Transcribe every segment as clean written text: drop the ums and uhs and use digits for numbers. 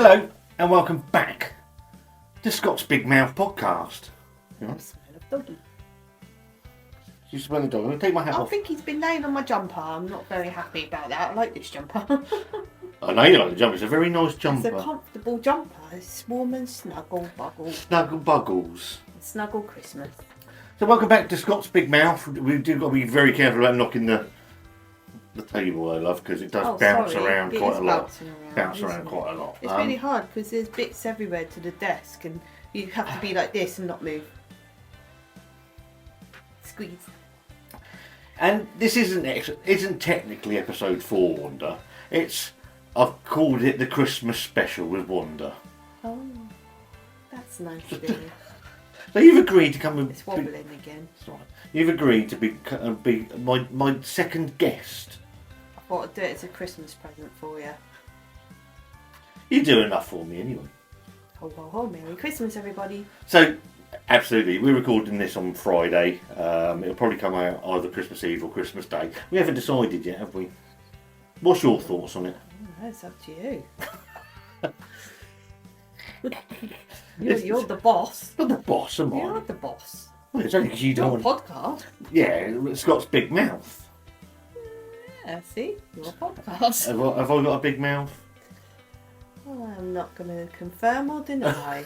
Hello and welcome back to Scott's Big Mouth podcast. I smell of doggy. You smell the dog. I'm going to take my hat I off. think he's been laying on my jumper. I'm not very happy about that. I like this jumper. I know you like the jumper. It's a very nice jumper. It's a comfortable jumper. It's warm and snuggle buggle. Snuggle buggles. Snuggle Christmas. So welcome back to Scott's Big Mouth. We do got to be very careful about knocking the table, I love, because it does bounce around quite a lot. Bounce around quite a lot. It's really hard because there's bits everywhere to the desk and you have to be like this and not move. Squeeze. And this isn't technically episode 4, Wanda. I've called it the Christmas special with Wanda. Oh, that's nice of you. So you've agreed to come and... It's wobbling again. It's all right. You've agreed to be my second guest. I thought I'd do it as a Christmas present for you. You do enough for me anyway. Ho ho ho, Merry Christmas everybody. So, absolutely, we're recording this on Friday. It'll probably come out either Christmas Eve or Christmas Day. We haven't decided yet, have we? What's your thoughts on it? Oh, it's up to you. You're the boss. I'm the boss, am I? You're the boss. Well, it's only because you don't Your want... podcast. Yeah, Scott's Big Mouth. Yeah, see? Your podcast. Have I got a big mouth? Well, I'm not going to confirm or deny.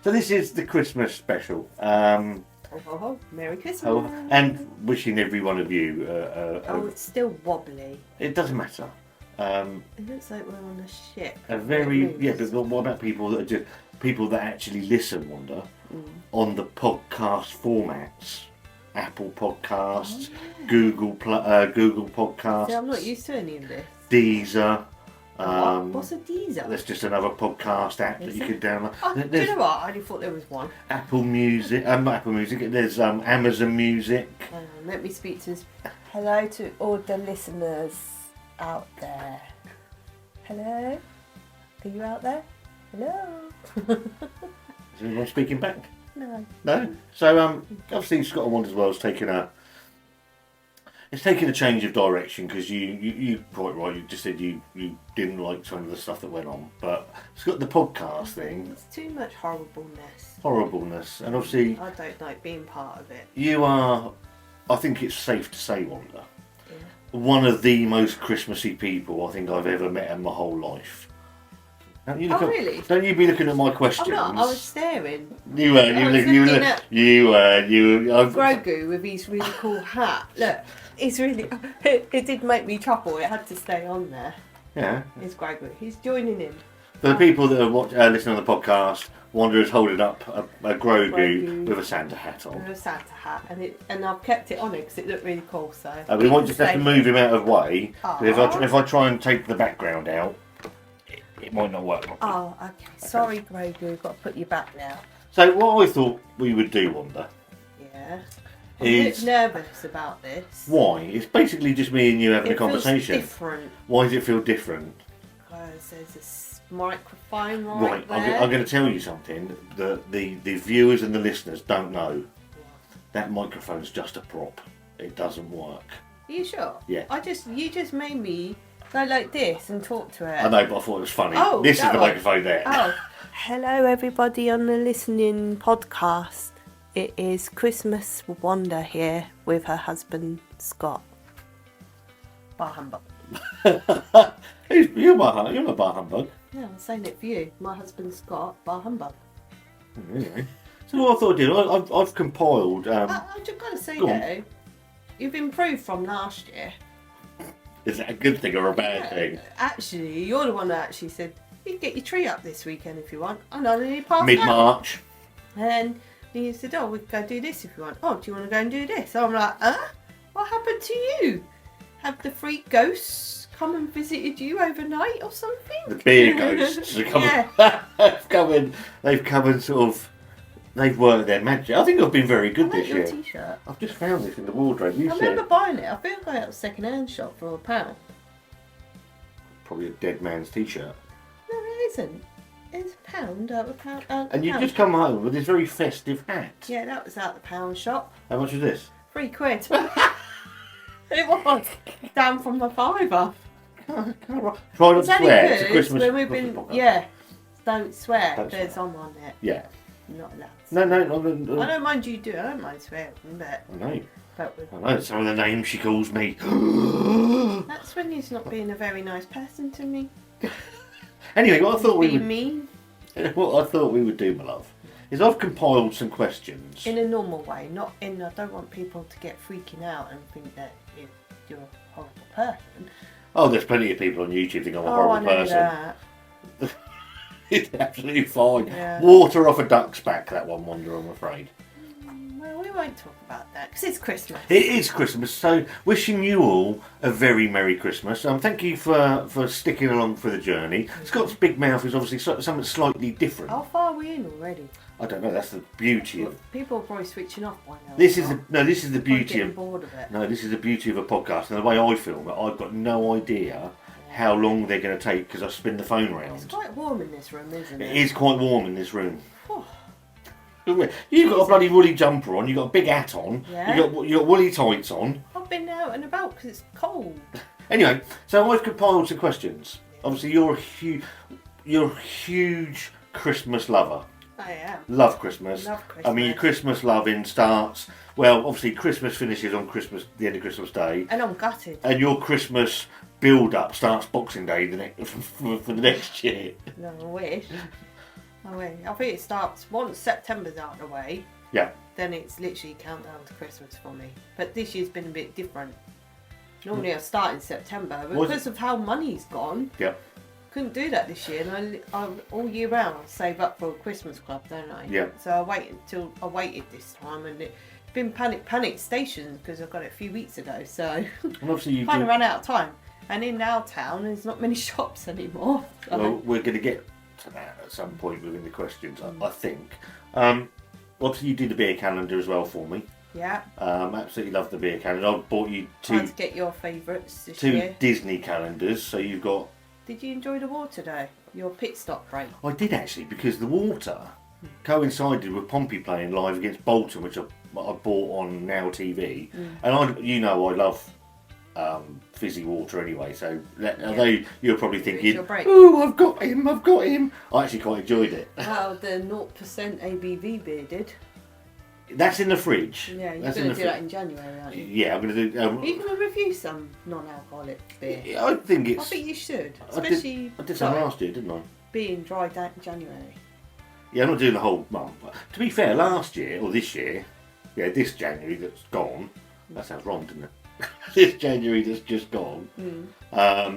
So this is the Christmas special. Ho ho ho, Merry Christmas. And wishing every one of you... Oh, it's still wobbly. it doesn't matter. It looks like we're on a ship. A very... Yeah, but what about people that are just... People that actually listen, Wanda, on the podcast formats? Apple Podcasts, Google Podcasts. See, I'm not used to any of this. Deezer. What's a Deezer? There's just another podcast app that you could download. Oh, do you know what? I only thought there was one. Apple Music. Not Apple Music. There's Amazon Music. Let me speak to... Hello to all the listeners out there. Hello? Are you out there? Hello? Is anyone speaking back? No. No. So obviously Scott and Wanda's World's taken a change of direction because you quite right. You just said you didn't like some of the stuff that went on, but it's got the podcast thing. It's too much Horribleness, and obviously I don't like being part of it. you are. I think it's safe to say, Wanda, Yeah. one of the most Christmassy people I think I've ever met in my whole life. Don't you look really? Don't you be looking at my questions? I'm not. I was staring. You were. You were. Grogu with his really cool hat. Look, it's really. It did make me chuckle. It had to stay on there. Yeah. It's Grogu. He's joining in. For the people that are listening on the podcast, Wanda is holding up a Grogu with a Santa hat on. With a Santa hat, and I've kept it on it because it looked really cool. So We might just have to move him out of the way. Aww. If I try and take the background out, it might not work. Oh, okay. Sorry, Grogu. Got to put you back now. So what I thought we would do, Wanda. Yeah. I'm a bit nervous about this. Why? It's basically just me and you having a conversation. It feels different. Why does it feel different? Because there's this microphone right there. I'm going to tell you something that the viewers and the listeners don't know. That microphone's just a prop. It doesn't work. Are you sure? Yeah. You just made me go like this and talk to it. I know, but I thought it was funny. Oh, this is the one. microphone there. Oh. Hello everybody on the listening podcast. It is Christmas Wanda here with her husband Scott. Bar humbug. You're my bar humbug. Yeah, I'm saying it for you. My husband Scott, bar humbug. Anyway. So what I thought I'd do, I've compiled... I've just got to say though, you've improved from last year. Is that a good thing or a bad thing? Actually, you're the one that actually said, you can get your tree up this weekend if you want. And I only passed Mid-March. And you said, oh, we can go do this if you want. Oh, do you want to go and do this? So I'm like, what happened to you? Have the freak ghosts come and visited you overnight or something? The beer ghosts have come, they've come and sort of... They've worked their magic. I think I've been very good this year. I like your t-shirt. I've just found this in the wardrobe. I remember buying it. I think I got it at a second-hand shop for £1. Probably a dead man's t-shirt. No, it isn't. It's £1 out of £1. And you've just come home with this very festive hat. Yeah, that was out the pound shop. How much is this? £3. It was. Down from the £5. Try not It's to only swear. It's a good Christmas. when we've Christmas been, podcast. yeah, don't swear. Don't There's swear. on it. Yeah. Not allowed. No. I don't mind you do. I don't mind swearing, but I know. with, I know some of the names she calls me. that's when he's not being a very nice person to me. Anyway, what I thought we Being would, mean what I thought we would do, my love, is I've compiled some questions. in a normal way, not in. I don't want people to get freaking out and think that you're a horrible person. Oh, there's plenty of people on YouTube think I'm a I horrible know person. that. It's absolutely fine. Yeah. Water off a duck's back, that one, Wanda, I'm afraid. Well, we won't talk about that because it's Christmas. It is Christmas, so wishing you all a very Merry Christmas. Thank you for sticking along for the journey. Scott's Big Mouth is obviously something slightly different. How far are we in already? I don't know, that's the beauty of... People are probably switching off by now. This is the Probably beauty getting of... bored of it. No, this is the beauty of a podcast, and the way I film it, I've got no idea how long they're going to take because I spin the phone It's round. quite warm in this room, isn't it? It is quite warm in this room. Oh, You've got a bloody woolly jumper on, you've got a big hat on, Yeah. you got woolly tights on. I've been out and about because it's cold. Anyway, so I've compiled some questions. Obviously, you're a huge Christmas lover. I am. Love Christmas. Love I mean, your Christmas loving starts. Well, obviously, Christmas finishes on the end of Christmas Day, And I'm gutted. and your Christmas build-up starts Boxing Day for the next year. No, I wish. I think it starts once September's out of the way. Yeah. Then it's literally countdown to Christmas for me. But this year's been a bit different. Normally I start in September, but Was because of how money's gone, Yeah. couldn't do that this year. And I all year round I save up for a Christmas club, don't I? Yeah. So I waited this time, and it's been panic stations because I got it a few weeks ago. So And obviously, you kind of do. ran out of time. And in our town, there's not many shops anymore. So. Well, we're going to get to that at some point within the questions, I think. Obviously, you did the beer calendar as well for me. Yeah. Absolutely love the beer calendar. I bought you Trying to get your favourites this two year. Disney calendars, so you've got... Did you enjoy the water though? Your pit stop break? I did actually, because the water coincided with Pompey playing live against Bolton, which I bought on Now TV. And I love fizzy water anyway, so although you're probably thinking, your break. oh, I've got him. I actually quite enjoyed it. How the 0% ABV beer did. That's in the fridge. Yeah, you're That's going in to the do that in January, aren't you? Yeah, I'm going to do... Are you going to review some non-alcoholic beer? I think I it's... think you should, I especially did some last year, didn't I? being dry January. Yeah, I'm not doing the whole month. To be fair, last year, or this year, this January that's gone, that sounds wrong, doesn't it? This January that's just gone.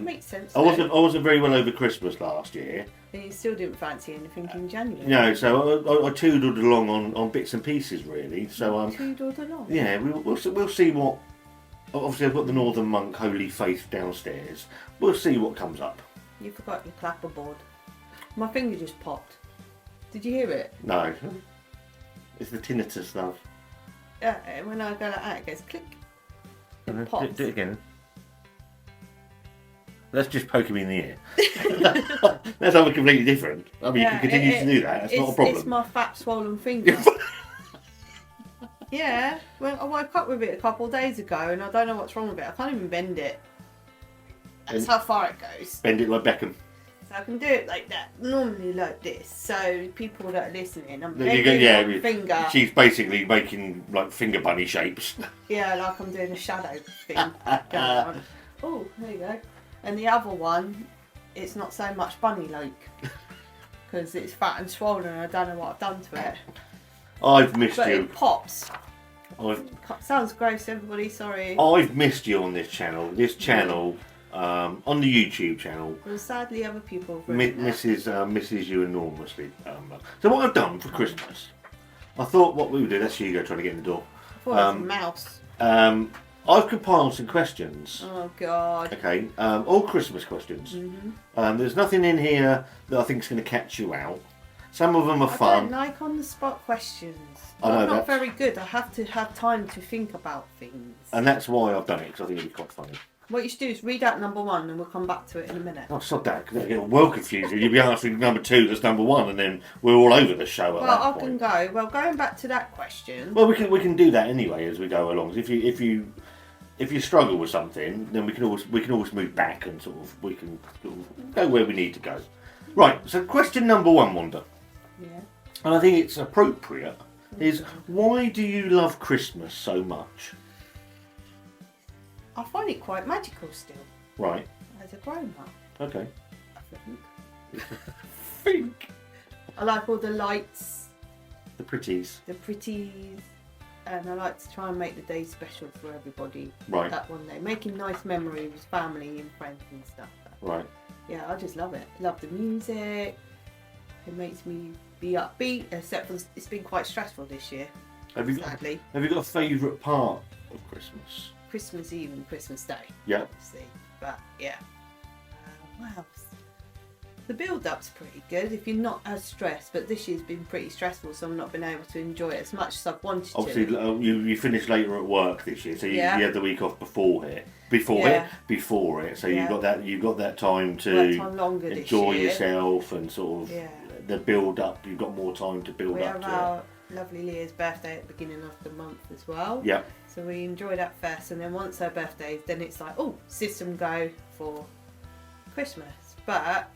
Makes sense. I wasn't very well over Christmas last year. And you still didn't fancy anything in January. No, so I toodled along on bits and pieces really. So Toodled along. yeah, we'll see what. Obviously, I've got the Northern Monk Holy Faith downstairs. We'll see what comes up. You forgot your clapperboard. My finger just popped. Did you hear it? No, it's the tinnitus, love. Yeah, when I go like that, it goes click. It pops. Do it again. That's just poking me in the ear. That's something completely different. I mean, you can continue to do that. That's not a problem. It's my fat, swollen finger. Yeah, well, I woke up with it a couple of days ago, and I don't know what's wrong with it. I can't even bend it. That's how far it goes. Bend it like Beckham. So I can do it like that, normally like this. So people that are listening, I'm You bending go- my finger. She's basically making like finger bunny shapes. Yeah, like I'm doing a shadow thing. going on. Oh, there you go. And the other one, it's not so much bunny like, because it's fat and swollen. And I don't know what I've done to it. I've missed But you. it pops. I've Sounds gross, everybody. Sorry. I've missed you on this channel. This channel, on the YouTube channel, Well, sadly, other people have ruined that. misses you enormously. So what I've done for Christmas, I thought what we would do. That's Hugo trying to get in the door. I thought it was a mouse. I've compiled some questions. Oh God. Okay, all Christmas questions. There's nothing in here that I think is going to catch you out. Some of them are I fun. don't like on the spot questions. I know I'm not that. very good. I have to have time to think about things. And that's why I've done it, because I think it'd be quite funny. What you should do is read out number one, and we'll come back to it in a minute. Oh, sod that, because it'll get well confused. You'll be answering number two that's number one, and then we're all over the show at Well, that I point. can go. Well, going back to that question. Well, we can do that anyway as we go along. If you if you struggle with something, then we can always move back and sort of go where we need to go. Right. So question number 1, Wanda, Yeah. and I think it's appropriate, is why do you love Christmas so much? I find it quite magical still, Right. as a grown up. Okay. I think. Think. I like all the lights, The pretties. the pretties, and I like to try and make the day special for everybody. Right. That one day, making nice memories with family and friends and stuff. Right. Yeah, I just love it. Love the music. It makes me be upbeat, except for it's been quite stressful this year. Sadly, Have you got a favourite part of Christmas? Christmas Eve and Christmas Day. Yeah. Obviously, but yeah. What else? The build-up's pretty good if you're not as stressed, but this year's been pretty stressful, so I've not been able to enjoy it as much as I've wanted Obviously, to. you finished later at work this year, so you had the week off before it. So Yeah. you got that time to Worked on longer this enjoy year. yourself and sort of the build up. You've got more time to build We up have to our lovely Leah's birthday at the beginning of the month as well. it. Yeah. So we enjoy that first, and then once her birthday, then it's like, oh, system go for Christmas. But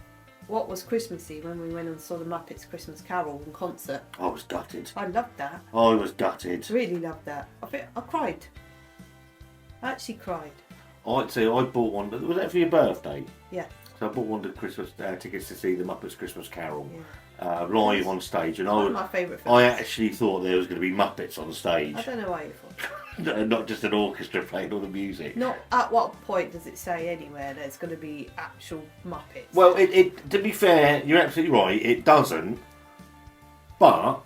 what was Christmassy when we went and saw the Muppets Christmas Carol in concert? I was gutted. I loved that. I was gutted. Really loved that. I cried. I actually cried. I'd say I bought one. Was that for your birthday? Yeah. So I bought one of the Christmas tickets to see the Muppets Christmas Carol Yeah. live on stage, and One of my favourite films. I actually thought there was going to be Muppets on stage, I don't know why you thought. not just an orchestra playing all the music. Not at what point does it say anywhere there's going to be actual Muppets? Well, it to be fair, you're absolutely right. It doesn't, but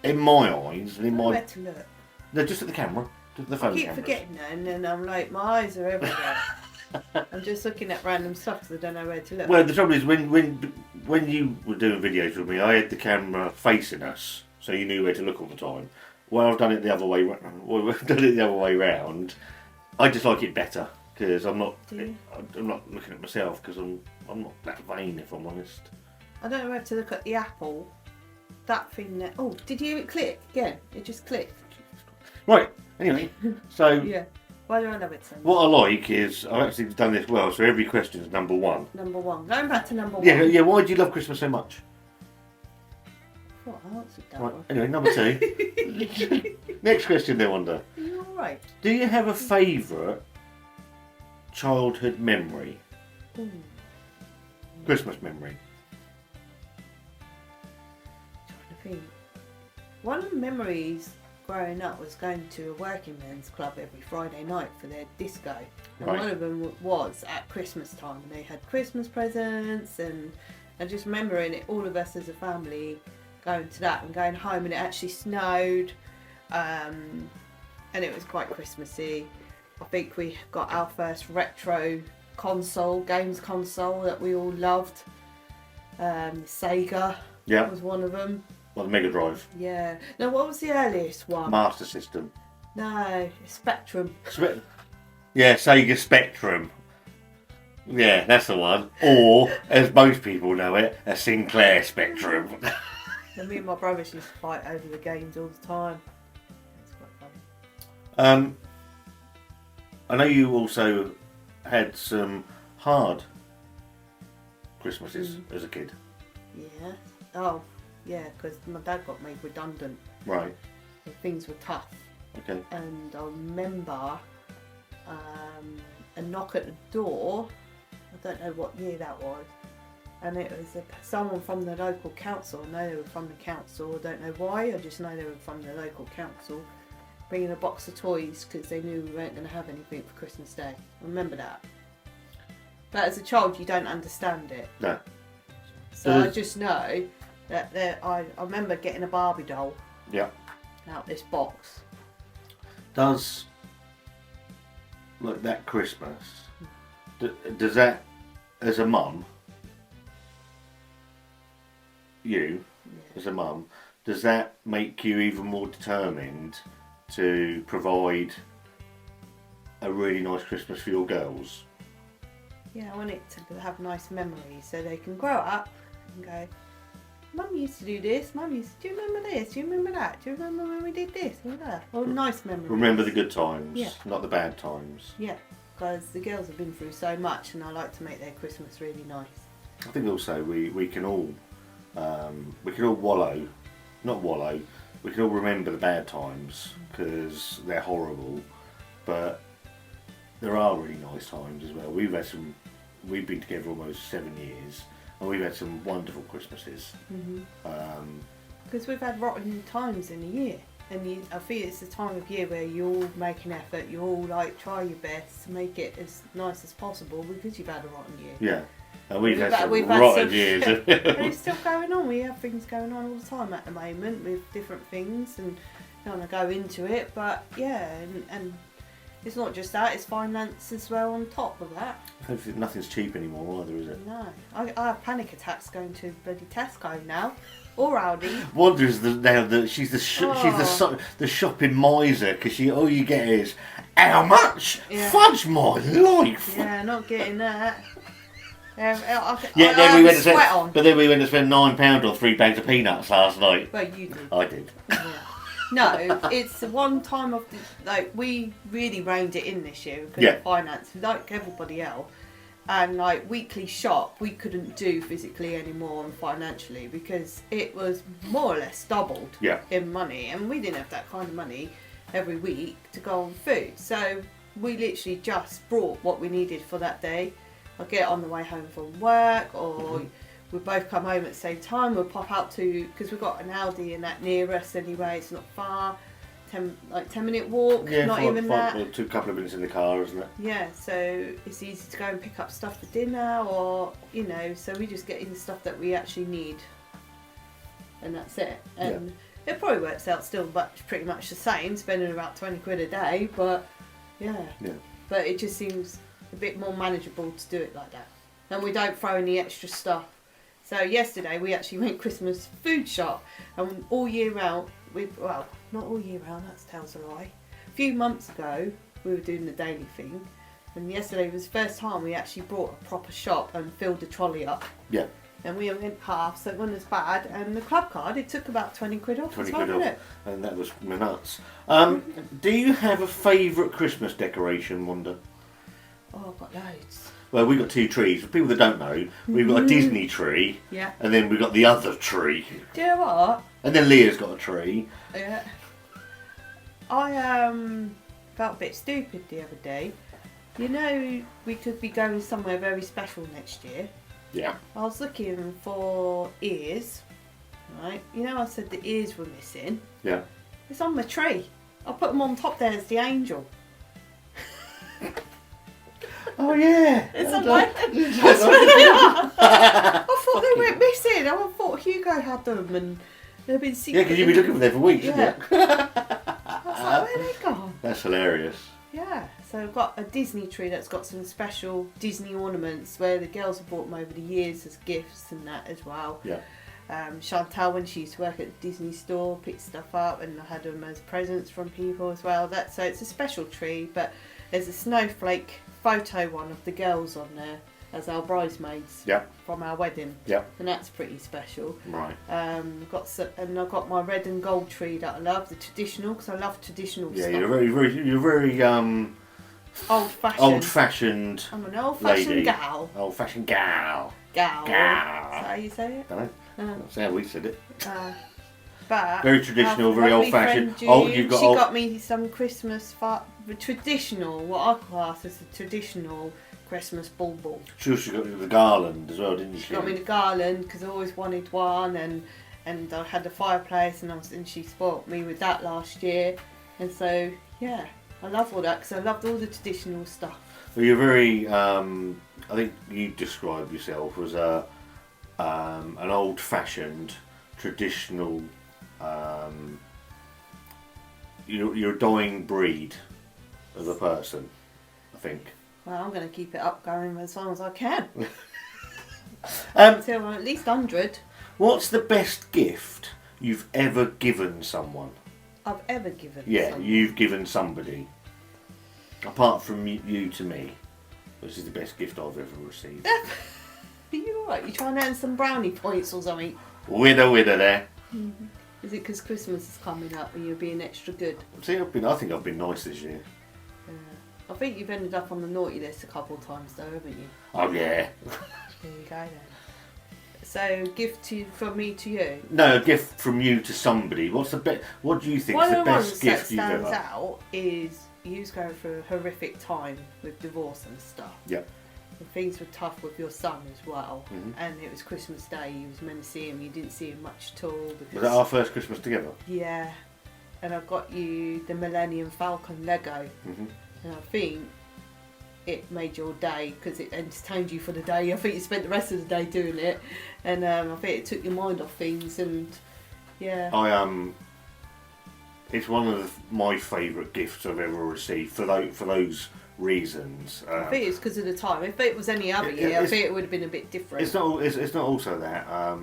in my eyes and in my, where to look? they're just at the camera, just the I phone keep cameras. forgetting that, and then I'm like, my eyes are everywhere. I'm just looking at random stuff because I don't know where to look. Well, the trouble is when you were doing videos with me, I had the camera facing us, so you knew where to look all the time. Well, I've done it the other way. Well, we've done it the other way round. I just like it better because I'm not looking at myself because I'm not that vain, if I'm honest. I don't know where to look at the apple. That thing there. Oh, did you hear it click again? It just clicked. Right. Anyway, so Yeah. Why do I love it so much? what I like is I've actually done this well. So every question is number 1. Number 1. Going back to number 1. Yeah. Why do you love Christmas so much? What? I answered that Right. one. Anyway, number 2. Next question, then, Wanda. Are you alright? Do you have a favourite childhood memory? Ooh. Christmas memory? Trying to think. One of the memories growing up was going to a working men's club every Friday night for their disco. And Right. one of them was at Christmas time. They had Christmas presents, and I just remembering it, all of us as a family going to that and going home, and it actually snowed, and it was quite Christmassy. I think we got our first retro games console that we all loved. Sega Yeah. was one of them. Well, the Mega Drive. Yeah. No, what was the earliest one? Master System. No, Spectrum. Yeah, Sega Spectrum. Yeah, that's the one. Or, as most people know it, a Sinclair Spectrum. And me and my brothers used to fight over the games all the time. It's quite funny. I know you also had some hard Christmases as a kid. Yeah. Oh, yeah, because my dad got made redundant. Right. So things were tough. Okay. And I remember a knock at the door. I don't know what year that was. And it was someone from the local council. I know they were from the council. I don't know why. I just know they were from the local council. Bringing a box of toys because they knew we weren't going to have anything for Christmas Day. I remember that. But as a child, you don't understand it. No. So I just know that I remember getting a Barbie doll. Yeah. Out this box. Does like that Christmas? Does that, as a mum, as a mum, does that make you even more determined to provide a really nice Christmas for your girls? Yeah, I want it to have nice memories so they can grow up and go, Mum used to do this. Do you remember this? Do you remember that? Do you remember when we did this or that? Oh, nice memories. Remember the good times, Yeah. not the bad times. Yeah, because the girls have been through so much, and I like to make their Christmas really nice. I think also we can all wallow, not wallow. We can all remember the bad times because they're horrible, but there are really nice times as well. We've been together almost 7 years, and we've had some wonderful Christmases. Because we've had rotten times in a year, and I feel it's the time of year where you all make an effort, you all like try your best to make it as nice as possible because you've had a rotten year. Yeah, and we've had some had rotten some- years. And it's still going on. We have things going on all the time at the moment with different things, and don't want to go into it, but yeah, and it's not just that, it's finance as well on top of that. Nothing's cheap anymore either, is it? No, I have panic attacks going to bloody Tesco now, or Aldi. Wanda's she's the shopping miser because all you get is how much? Yeah. Fudge my life. Yeah, not getting that. Then we went to spend, but then we went to spend £9 on 3 bags of peanuts last night. Well, you did. I did. Yeah. No, it's the one time of we really reined it in this year because of finance, like everybody else. And like weekly shop, we couldn't do physically anymore and financially because it was more or less doubled in money, and we didn't have that kind of money every week to go on food. So we literally just brought what we needed for that day. I'll get it on the way home from work, or we both come home at the same time. We'll pop out because we've got an Aldi and that near us anyway. It's not far, 10-minute walk. Yeah, not even that. Or couple of minutes in the car, isn't it? Yeah, so it's easy to go and pick up stuff for dinner, or so we just get in the stuff that we actually need, and that's it. And it probably works out still, but pretty much the same, spending about 20 quid a day. But yeah. But it just seems a bit more manageable to do it like that, and we don't throw any extra stuff. So yesterday we actually went Christmas food shop, and all year round, not all year round, that tells a lie. A few months ago we were doing the daily thing, and yesterday was the first time we actually brought a proper shop and filled the trolley up. Yeah. And we went half, so it wasn't as bad, and the club card, it took about 20 quid off. 20 as well, quid off, didn't it? and that was my nuts. Do you have a favourite Christmas decoration, Wanda? Oh, I've got loads. Well, we've got 2 trees. For people that don't know, we've got a Disney tree, Yeah. and then we've got the other tree. Do you know what? And then Leah's got a tree. Yeah. I felt a bit stupid the other day. We could be going somewhere very special next year. Yeah. I was looking for ears, right? I said the ears were missing. Yeah. It's on my tree. I put them on top there as the angel. Oh yeah. It's on my... That's where they are. I thought they went missing. I thought Hugo had them and they've been secret. Yeah, because you've been looking for them for weeks, Yeah. haven't you? I was like, where are they gone? That's hilarious. Yeah, so I've got a Disney tree that's got some special Disney ornaments where the girls have bought them over the years as gifts and that as well. Yeah. Chantal, when she used to work at the Disney store, picked stuff up, and I had them as presents from people as well. So it's a special tree, but there's a snowflake photo one of the girls on there as our bridesmaids from our wedding. Yeah. And that's pretty special. Right. I've got my red and gold tree that I love, the traditional, because I love traditional stuff. Yeah, you're very old-fashioned. Old-fashioned. I'm an old-fashioned lady. gal. Old-fashioned gal. Gal. Gal. Is that how you say it? Don't know. That's how we said it. But Very traditional, very lovely old-fashioned. friend You've got she got me some Christmas traditional, what I class as a traditional Christmas bauble. She got the garland as well, didn't she? She got me the garland because I always wanted one, and I had the fireplace, and she spoilt me with that last year, and so yeah, I love all that because I loved all the traditional stuff. Well, you're very. I think you describe yourself as an old-fashioned, traditional. You're a dying breed of a person, I think. Well, I'm going to keep it up going as long as I can. Until I'm at least 100. What's the best gift you've ever given someone? I've ever given someone? You've given somebody. Apart from you to me. This is the best gift I've ever received. Are you alright? You trying to earn some brownie points or something? Winner there. Is it because Christmas is coming up and you're being extra good? See, I think I've been nice this year. I think you've ended up on the naughty list a couple of times though, haven't you? Oh yeah. There you go then. So, gift from me to you. No, a gift from you to somebody. What do you think is the best gift you've ever? One of the ones that stands out is you was going through a horrific time with divorce and stuff. Yep. And things were tough with your son as well. Mm-hmm. And it was Christmas Day. You was meant to see him. You didn't see him much at all. Was that our first Christmas together? Yeah. And I got you the Millennium Falcon Lego. Mm-hmm. And I think it made your day because it entertained you for the day. I think you spent the rest of the day doing it, and I think it took your mind off things. And yeah, it's one of my favourite gifts I've ever received for those reasons. I think it's because of the time. If it was any other year, I think it would have been a bit different. It's not also that.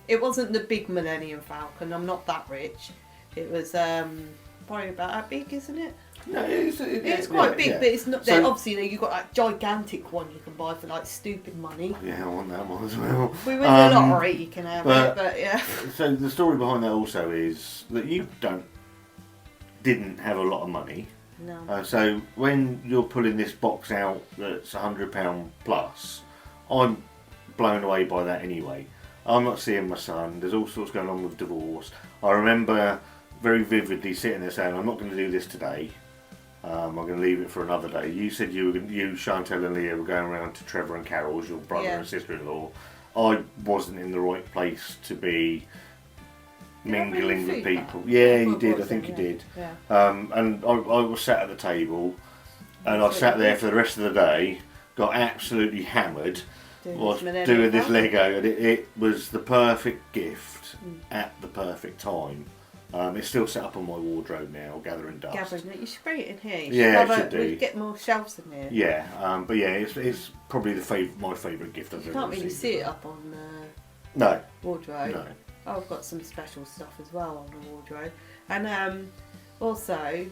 It wasn't the big Millennium Falcon. I'm not that rich. It was probably about that big, isn't it? No, it's quite big, but it's not. So, obviously, you've got that gigantic one you can buy for like stupid money. Yeah, I want that one as well. We win the lottery, you can have it, but yeah. So the story behind that also is that you didn't have a lot of money. No. So when you're pulling this box out that's £100 plus, I'm blown away by that anyway. I'm not seeing my son. There's all sorts going on with divorce. I remember very vividly sitting there saying, I'm not going to do this today. I'm going to leave it for another day. You said you, Chantel and Leah, were going around to Trevor and Carol's, your brother and sister-in-law. I wasn't in the right place to be mingling with people. Yeah, you did. I think you did. Yeah. And I was sat at the table, and I sat there for the rest of the day, got absolutely hammered, doing this Lego, and it was the perfect gift at the perfect time. It's still set up on my wardrobe now, gathering dust. You should bring it in here. Yeah, I should do. We'd get more shelves in here. Yeah, but yeah, it's probably my favourite gift I've ever received. You can't really see it up on the wardrobe. No. I've got some special stuff as well on the wardrobe. And also,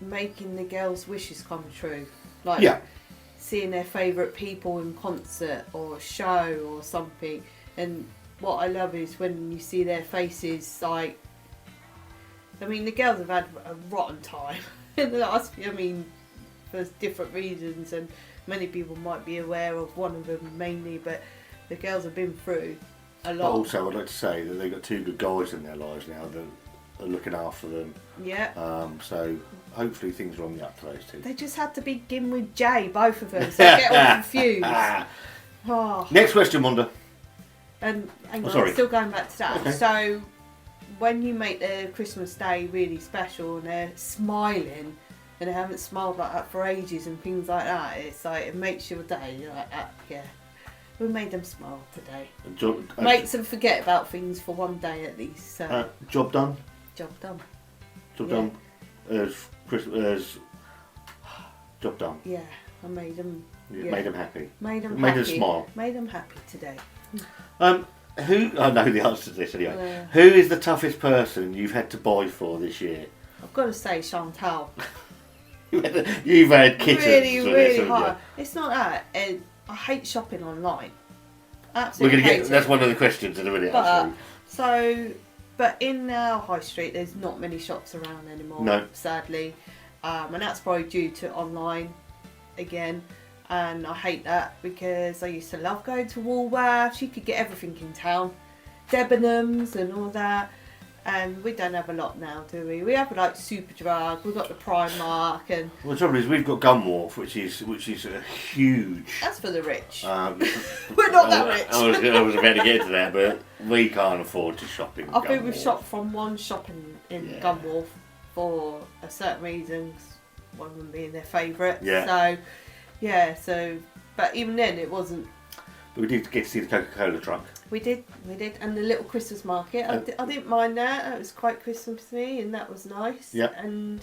making the girls' wishes come true. Like seeing their favourite people in concert or a show or something. And what I love is when you see their faces, like, I mean, the girls have had a rotten time in the last few, for different reasons, and many people might be aware of one of them mainly, but the girls have been through a lot. But also, I'd like to say that they've got two good guys in their lives now that are looking after them. Yeah. So hopefully things are on the up for those two. They just had to begin with J, both of them, so I get all confused. Next question, Wanda. And hang on, I'm still going back to that. Okay. So, when you make their Christmas Day really special and they're smiling and they haven't smiled like that for ages and things like that, it's like it makes your day. You're like, yeah, we made them smile today. Makes them forget about things for one day at least. So. Job done. Job done. Job done. Job done. Yeah, I made them. Yeah. Made them happy. Made them smile. Made them happy today. I know the answer to this anyway. Who is the toughest person you've had to buy for this year? I've got to say Chantal. You've had kittens. Really hard. It's not that. I hate shopping online. Absolutely. That's one of the questions in a minute. But in our high street, there's not many shops around anymore. No. Sadly, and that's probably due to online again. And I hate that because I used to love going to Woolworths. You could get everything in town. Debenhams and all that. And we don't have a lot now, do we? We have like Superdrug, we've got the Primark and... Well, the trouble is we've got Gunwharf, which is a huge... That's for the rich. We're not that rich. I was about to get to that, but we can't afford to shop in Gunwharf. I think we've shopped from one shop in Gunwharf for a certain reason, one of them being their favourite. Yeah. But even then it wasn't... But we did get to see the Coca-Cola truck. We did, and the little Christmas market. I didn't mind that. It was quite Christmassy, and that was nice. Yeah. And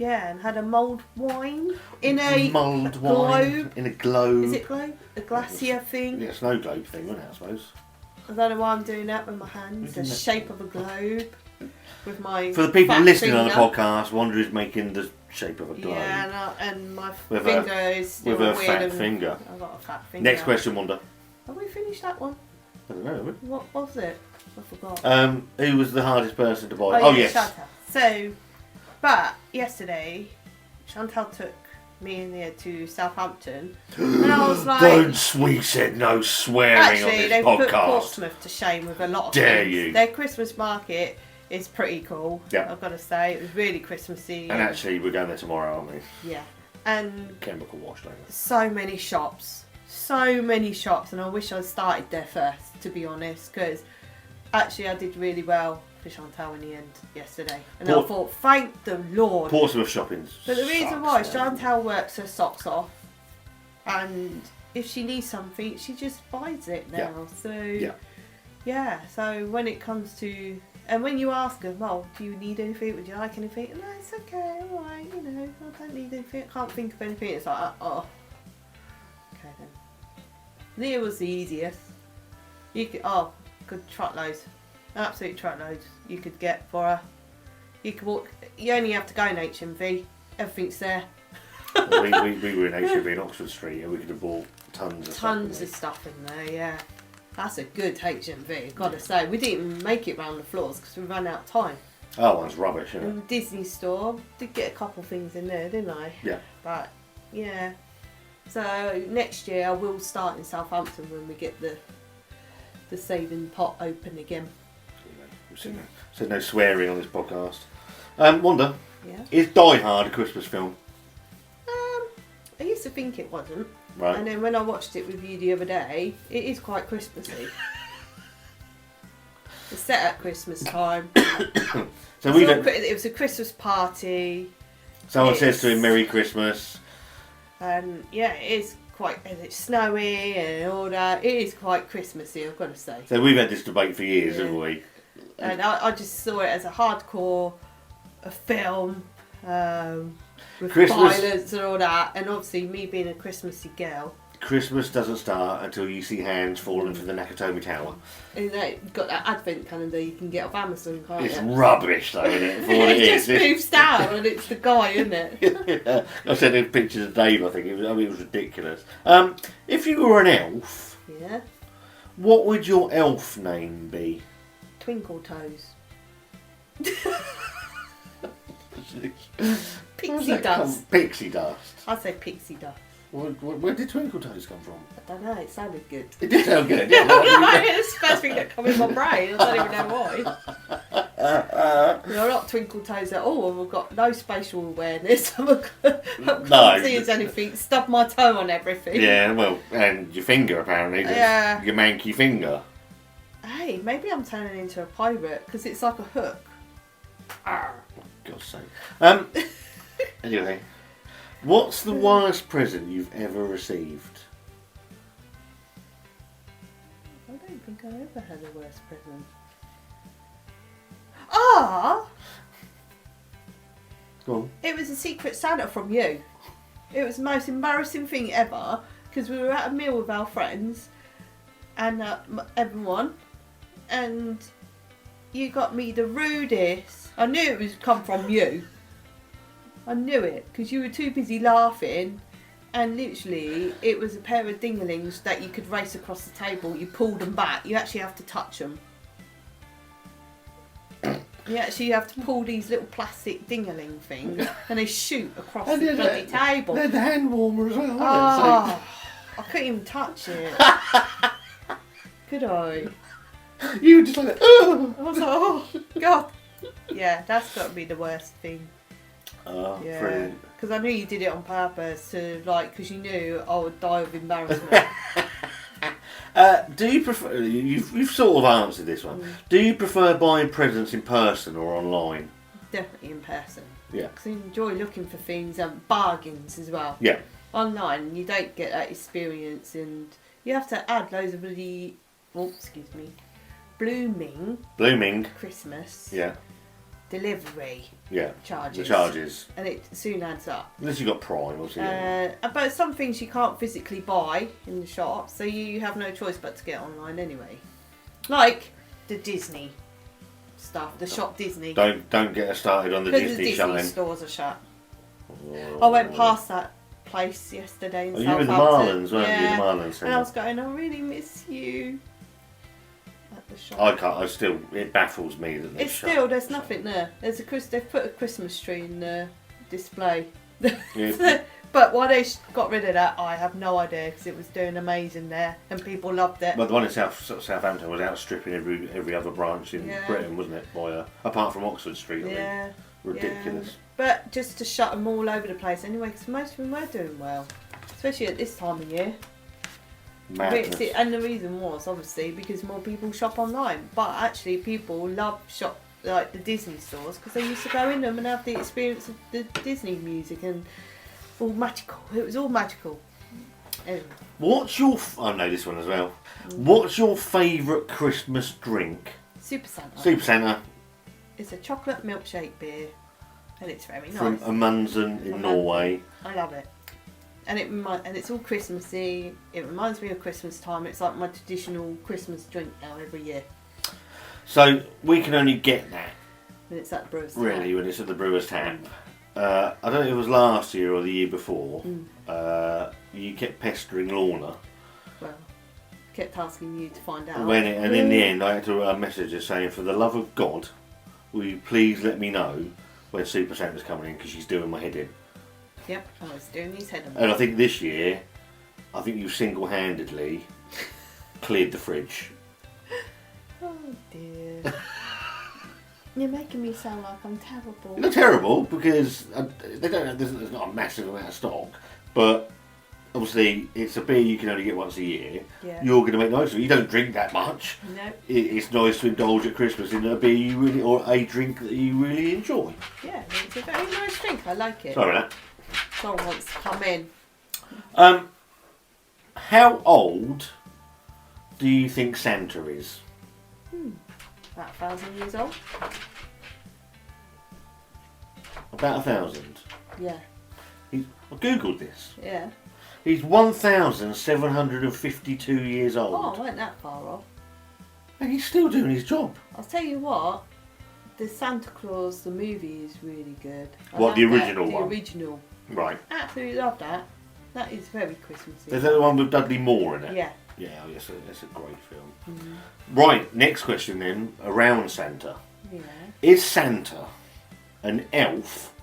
had a mulled wine in a globe. In a globe. Is it globe? A glacier thing. Yeah, snow globe thing, wasn't it? I suppose. I don't know why I'm doing that with my hands. The shape of a globe. With my for the people listening on the podcast, Wanda is making the shape of a globe. Yeah, and my finger is still with a weird fat finger. I've got a fat finger. Next question, Wanda. Have we finished that one? I don't know. What was it? I forgot. Who was the hardest person to buy? Oh, yeah, yes. Chantal. So, but yesterday, Chantal took me and Leah to Southampton, and I was like, We said no swearing actually, on this they've put podcast. Portsmouth to shame with a lot of Dare things. you. Their Christmas market is pretty cool. Yeah. I've got to say, it was really Christmassy. And actually, we're going there tomorrow, aren't we? Yeah. And Chemical wash later. so many shops, and I wish I'd started there first, to be honest, because actually I did really well for Chantal in the end yesterday, and I thought, thank the Lord. Portsmouth shopping's. But the reason why Chantal works her socks off, and if she needs something, she just buys it now. Yeah. So yeah. So when it comes to, and when you ask her, well, do you need anything? Would you like anything? No, it's okay, all right. You know, I don't need anything. I can't think of anything. It's like, oh, okay then. Leah was the easiest. You could truckloads. Absolute truckloads you could get for her. You could walk. You only have to go in HMV. Everything's there. Well, we were in HMV in Oxford Street, and we could have bought tons of stuff in there. Yeah, that's a good HMV. I've got to say, we didn't even make it round the floors because we ran out of time. Oh, one's rubbish, isn't it? And the Disney store did get a couple things in there, didn't I? Yeah. But yeah. So next year I will start in Southampton when we get the saving pot open again. So no swearing on this podcast. Wanda, Yeah. is Die Hard a Christmas film? I used to think it wasn't. Right. And then when I watched it with you the other day, it is quite Christmassy. It's set at Christmas time. So we don't. It was a Christmas party. Someone says to him, "Merry Christmas." And yeah, it is quite. And it's snowy and all that. It is quite Christmassy, I've got to say. So we've had this debate for years, haven't we? And I just saw it as a film. With Christmas, violence and all that, and obviously me being a Christmassy girl. Christmas doesn't start until you see hands falling from the Nakatomi Tower. And you've got that advent calendar you can get off Amazon, can't It's you? rubbish though, isn't it? For what it just is. moves down and it's the guy, isn't it? I sent him pictures of Dave, I think. It was ridiculous. If you were an elf, Yeah. what would your elf name be? Twinkle Toes. Pixie Dust. Pixie Dust. I say Pixie Dust. Where did Twinkle Toes come from? I don't know, it sounded good. It did sound good. It's the first thing that comes in my brain. I don't even know why. We're not Twinkle Toes at all, and we've got no spatial awareness. I can't see as anything. Stub my toe on everything. Yeah, well, and your finger apparently. Yeah. Your manky finger. Hey, maybe I'm turning into a pirate because it's like a hook. Arr, for God's sake. Anyway, what's the worst present you've ever received? I don't think I ever had a worse present. Ah! Go on. It was a Secret Santa from you. It was the most embarrassing thing ever because we were at a meal with our friends and everyone, and you got me the rudest. I knew it was come from you. I knew it because you were too busy laughing, and literally it was a pair of dinglings that you could race across the table. You pulled them back. You actually have to touch them. You actually have to pull these little plastic dingling things, and they shoot across the bloody table. They had the hand warmer as well. Oh, I couldn't even touch it. Could I? You were just like, oh! I was like, oh God. Yeah, that's got to be the worst thing. Oh, Yeah, brilliant. because I knew you did it on purpose to because you knew I would die of embarrassment. Do you prefer? You've sort of answered this one. Do you prefer buying presents in person or online? Definitely in person. Yeah. Because I enjoy looking for things and bargains as well. Yeah. Online, you don't get that experience, and you have to add loads of blooming Christmas. Yeah. Delivery. Yeah. Charges. The charges. And it soon adds up. Unless you've got Prime, obviously. But some things you can't physically buy in the shop, so you have no choice but to get online anyway. Like the Disney stuff, the shop Disney. Don't get us started on the Because Disney the shop Disney then. stores are shut. Oh. I went past that place yesterday in Oh, you were Southampton. the Marlins, weren't you? Yeah. The Marlins. And I was going, I really miss you. the shop. It baffles me that they've shut. There's nothing there. They've put a Christmas tree in the display. Yeah. But why they got rid of that, I have no idea, because it was doing amazing there and people loved it. But the one in Southampton was outstripping every other branch in Britain, wasn't it? Apart from Oxford Street, I think. Ridiculous. Yeah. But just to shut them all over the place anyway, because most of them were doing well, especially at this time of year. Madness. And the reason was obviously because more people shop online, but actually people love shop like the Disney stores because they used to go in them and have the experience of the Disney music and all magical. It was all magical. Anyway. I know this one as well. What's your favourite Christmas drink? Super Santa. Super Santa. It's a chocolate milkshake beer, and it's very nice. From Amundsen in Norway. I love it. And it's all Christmassy. It reminds me of Christmas time. It's like my traditional Christmas drink now every year. So we can only get that. And it's at the brewer's tap. Really, when it's at the brewer's tap. I don't know if it was last year or the year before. You kept pestering Lorna. Well, kept asking you to find out. And in the end, I had to message her saying, "For the love of God, will you please let me know when Super Santa's coming in because she's doing my head in." Yep, I was doing his head in. And I think this year, you single-handedly cleared the fridge. Oh dear. You're making me sound like I'm terrible. You're not terrible because there's not a massive amount of stock, but obviously it's a beer you can only get once a year. Yeah. You're going to make nice of it. You don't drink that much. No. It's nice to indulge at Christmas in a beer or a drink that you really enjoy. Yeah, it's a very nice drink. I like it. Sorry about that. Someone wants to come in. How old do you think Santa is? About 1,000 years old. About 1,000. Yeah. I googled this. Yeah. He's 1,752 years old. Oh, I weren't that far off. And he's still doing his job. I'll tell you what, the Santa Claus, the movie, is really good. The original one? The original. Right. Absolutely love that. That is very Christmassy. Is that the one with Dudley Moore in it? Yeah. Yeah, yes, that's a great film. Right, next question then, around Santa. Yeah. Is Santa an elf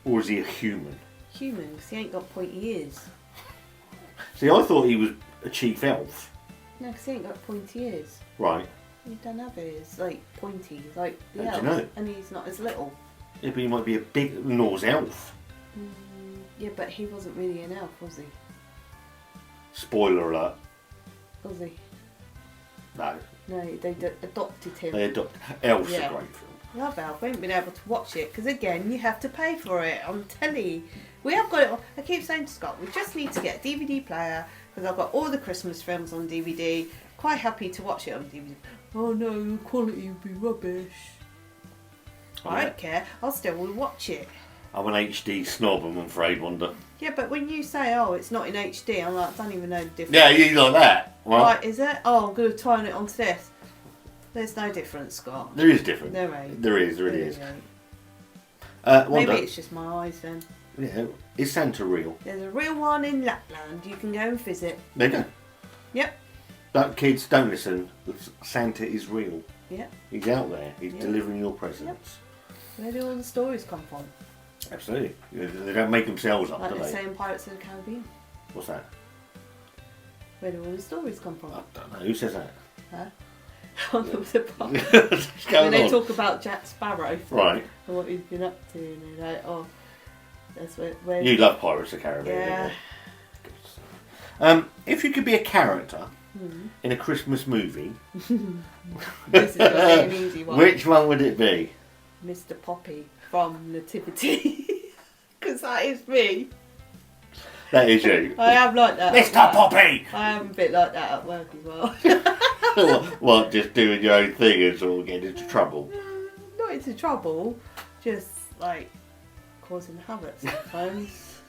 or is he a human? Human, because he ain't got pointy ears. See, I thought he was a chief elf. No, because he ain't got pointy ears. Right. He don't have ears, like pointy, like the How elf. do you know? And he's not as little. Yeah, but he might be a big Norse elf. Yeah, but he wasn't really an elf, was he? Spoiler alert. Was he? No. No, they adopted him. Elf's Yeah. a great film. Love Elf. I ain't been able to watch it because again, you have to pay for it on telly. We have got it. I keep saying to Scott, we just need to get a DVD player because I've got all the Christmas films on DVD. Quite happy to watch it on DVD. Oh no, the quality would be rubbish. I don't care. I'll still watch it. I'm an HD snob, I'm afraid, Wanda. Yeah, but when you say, "Oh, it's not in HD," I'm like, I don't even know the difference. Yeah, you like that. Well, Right, is it? Oh, I'm going to turn it onto this. There's no difference, Scott. there is different. There ain't. There is, there really is. ain't. Wanda, Maybe it's just my eyes then. yeah, is Santa real? There's a real one in Lapland. You can go and visit. There you go. Yep. But kids, don't listen. Santa is real. Yep. He's out there. He's delivering your presents. Where do all the stories come from? Absolutely. They don't make themselves up, Like do they they? say in Pirates of the Caribbean. What's that? Where do all the stories come from? I don't know. Who says that? Huh? On the part. What's When going they on? talk about Jack Sparrow Right. and what he's been up to, and they're like, oh, that's where You love Pirates of the Caribbean, Yeah. don't you? If you could be a character in a Christmas movie, This is going to be an easy one. which one would it be? Mr. Poppy from Nativity. Because that is me. That is you. I am like that. Mr. Poppy! I am a bit like that at work as well. What, just doing your own thing and sort of getting into trouble? Not into trouble, just like causing havoc sometimes.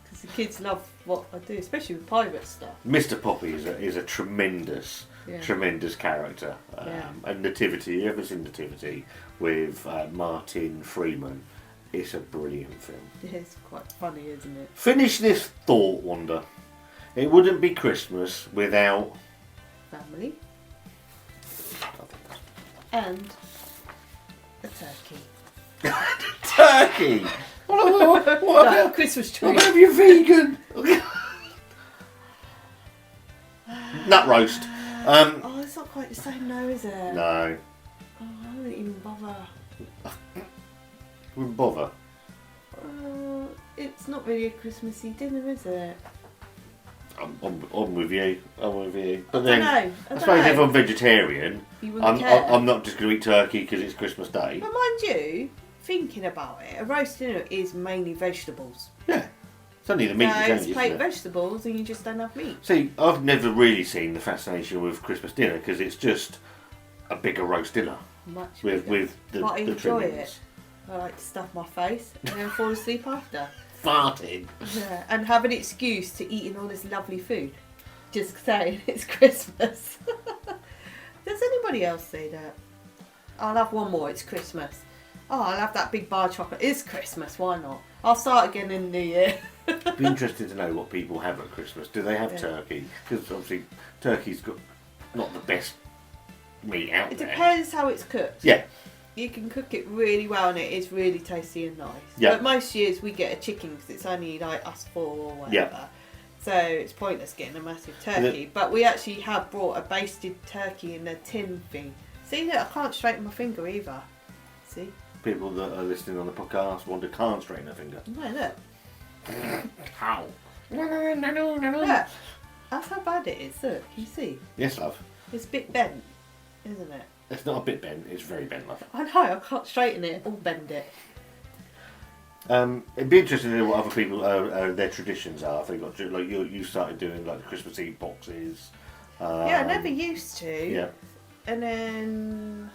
Because the kids love what I do, especially with pirate stuff. Mr. Poppy is a tremendous, tremendous character. And Nativity, you ever seen Nativity with Martin Freeman? It's a brilliant film. It's quite funny, isn't it? Finish this thought, Wanda. It wouldn't be Christmas without... Family. And a turkey. Turkey! What No, about Christmas tree. what about you vegan? Nut roast. Oh, it's not quite the same though, is it? No. Oh, I wouldn't even bother. Wouldn't bother. It's not really a Christmassy dinner, is it? I'm with you. I'm with you. But I then, don't know. I suppose if I'm vegetarian, You wouldn't care. I'm not just going to eat turkey because it's Christmas Day. But mind you, thinking about it, a roast dinner is mainly vegetables. Yeah. It's only the meat So that it's changes, plate isn't it? vegetables and you just don't have meat. See, I've never really seen the fascination with Christmas dinner because it's just a bigger roast dinner Much with bigger. the, But I the enjoy trimmings. it. I like to stuff my face and then fall asleep after. Farting. Yeah, and have an excuse to eating all this lovely food. Just saying it's Christmas. Does anybody else say that? I'll have one more, it's Christmas. Oh, I'll have that big bar of chocolate. It's Christmas, why not? I'll start again in the new year. I'd be interested to know what people have at Christmas. Do they have Yeah. turkey? Because obviously turkey's got not the best meat out It there. depends how it's cooked. Yeah. You can cook it really well and it is really tasty and nice. Yeah. But most years we get a chicken because it's only like us four or whatever. Yeah. So it's pointless getting a massive turkey. But we actually have brought a basted turkey in a tin thing. See, look, I can't straighten my finger either. See? People that are listening on the podcast Wanda can't straighten her finger. No, look. How? Look. That's how bad it is. Look, you see? Yes, love. It's a bit bent, isn't it? It's not a bit bent, it's very bent, love. I know, I can't straighten it or bend it. It'd be interesting to know what other people their traditions are. If they got like you started doing like the Christmas Eve boxes. Yeah, I never used to. Yeah, And then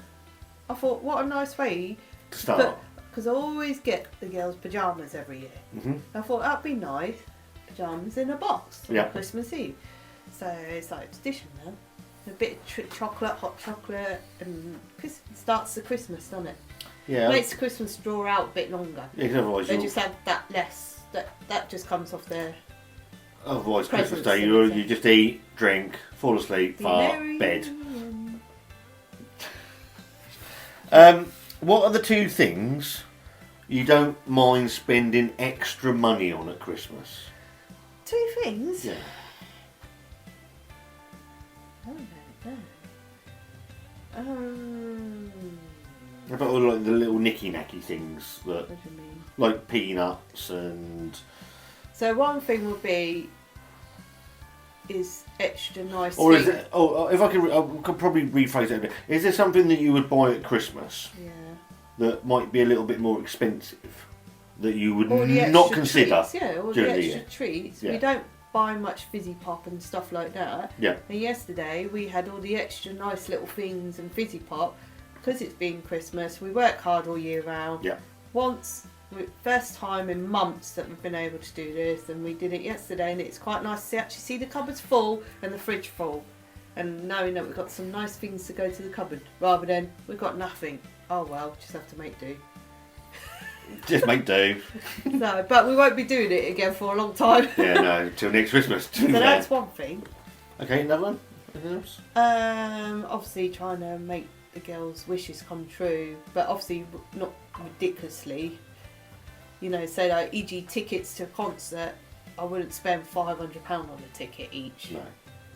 I thought, what a nice way. to start. Because I always get the girls' pyjamas every year. Mm-hmm. I thought that'd be nice. Pyjamas in a box on Yeah. Christmas Eve. So it's like a tradition now. A bit of chocolate, hot chocolate, and starts the Christmas, doesn't it? Yeah. Makes the Christmas draw out a bit longer. Yeah, 'cause otherwise, They just have that less. That just comes off their. Christmas presents Day and you everything. just eat, drink, fall asleep, fart, bed. What are the two things you don't mind spending extra money on at Christmas? Two things. Yeah. I don't know. How about all like the little nicky-nacky things that, What do you mean? like peanuts and... So one thing would be is extra nice. Or is food. it? Oh, if I could probably rephrase it a bit. Is there something that you would buy at Christmas Yeah. that might be a little bit more expensive that you would All the not extra consider? treats, yeah, all the during the extra year? treats. Yeah. We don't buy much fizzy pop and stuff like that. Yeah. And yesterday we had all the extra nice little things and fizzy pop because it's been Christmas. We work hard all year round. Yeah. First time in months that we've been able to do this, and we did it yesterday, and it's quite nice to actually see the cupboards full and the fridge full, and knowing that we've got some nice things to go to the cupboard rather than we've got nothing. Oh well, just have to make do. Just make do. No, but we won't be doing it again for a long time. Yeah, no, till next Christmas. So that's one thing. Okay, another one? Anything else? Obviously trying to make the girls' wishes come true, but obviously not ridiculously. You know, say like e.g. tickets to a concert, I wouldn't spend £500 on a ticket each. No.